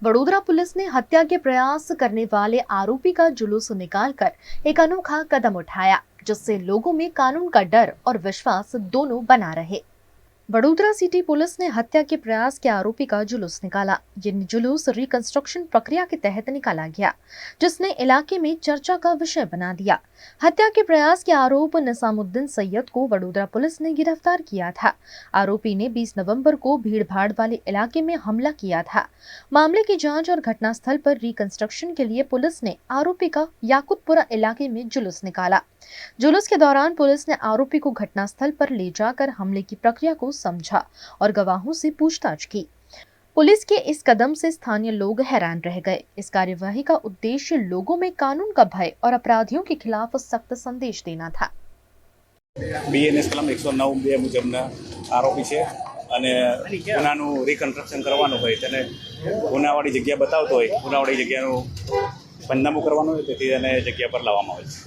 Vadodara police ने हत्या के प्रयास करने वाले आरोपी का जुलूस निकालकर एक अनोखा कदम उठाया, जिससे लोगों में कानून का डर और विश्वास दोनों बना रहे। वडोदरा सिटी पुलिस ने हत्या के प्रयास के आरोपी का जुलूस निकाला। ये जुलूस रिकंस्ट्रक्शन प्रक्रिया के तहत निकाला गया, जिसने इलाके में चर्चा का विषय बना दिया। हत्या के प्रयास के आरोप निसामुद्दीन सैयद को वडोदरा पुलिस ने गिरफ्तार किया था। आरोपी ने 20 नवंबर को भीड़-भाड़ वाले इलाके में हमला किया था। मामले की जांच और घटनास्थल पर रिकंस्ट्रक्शन के लिए पुलिस ने आरोपी का याकुतपुरा इलाके में जुलूस निकाला। जुलूस के दौरान पुलिस ने आरोपी को घटनास्थल पर ले जाकर हमले की प्रक्रिया को समझा और गवाहों से पूछताछ की। पुलिस के इस कदम से स्थानीय लोग हैरान रह गए। इस कार्यवाही का उद्देश्य लोगों में कानून का भय और अपराधियों के खिलाफ सख्त संदेश देना था। BNS कलम 109(2) મુજબના આરોપી છે અને ગુનાનું રિકન્સ્ટ્રક્શન કરવાનું હોય તેને ગુનાવાળી જગ્યા બતાવતો હોય, ગુનાવાળી જગ્યાનું પંચનામું કરવાનું હોય તેથી એને જગ્યા પર લાવવામાં આવે છે।